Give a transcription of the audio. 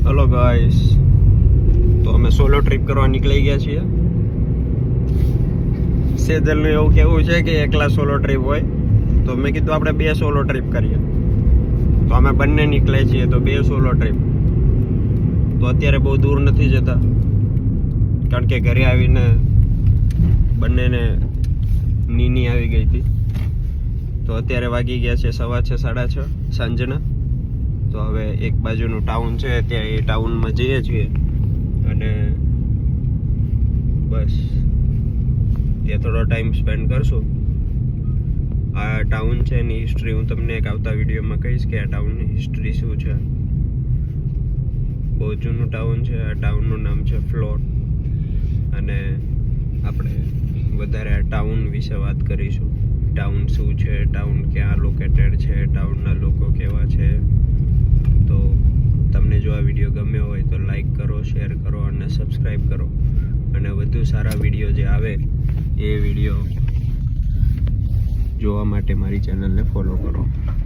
Hello guys, તો અમે solo trip કરવા નીકળી ગયા છીએ. સેજલનું એવું કેવું છે કે એકલા સોલો ટ્રીપ હોય, તો મેં કીધું આપણે 2 સોલો ટ્રીપ કરીએ. તો અમે બંને નીકળે છીએ, તો 2 સોલો ટ્રીપ. તો અત્યારે બહુ દૂર નથી જતા, કારણ કે ઘરે આવીને બંનેને નીની આવી ગઈ હતી. તો અત્યારે વાગી ગયા છે 6:30 6:30 સાંજના. તો હવે એક બાજુનું ટાઉન છે, ત્યાં એ ટાઉનમાં જઈએ છીએ અને બસ ત્યાં થોડો ટાઈમ સ્પેન્ડ કરશું. આ ટાઉન છે એની હિસ્ટ્રી હું તમને એક આવતા વિડીયોમાં કહીશ કે આ ટાઉનની હિસ્ટ્રી શું છે. બહુ જૂનું ટાઉન છે. આ ટાઉનનું નામ છે ફ્લોર, અને આપણે વધારે આ ટાઉન વિશે વાત કરીશું. ટાઉન શું છે, ટાઉન ક્યાં લોકેટેડ છે, ટાઉનના લોકો કેવા છે. તો તમને જો આ વિડીયો ગમ્યો હોય તો લાઈક કરો, શેર કરો અને સબસ્ક્રાઈબ કરો. અને વધુ સારા વિડીયો જે આવે એ વિડીયો જોવા માટે મારી ચેનલને ફોલો કરો.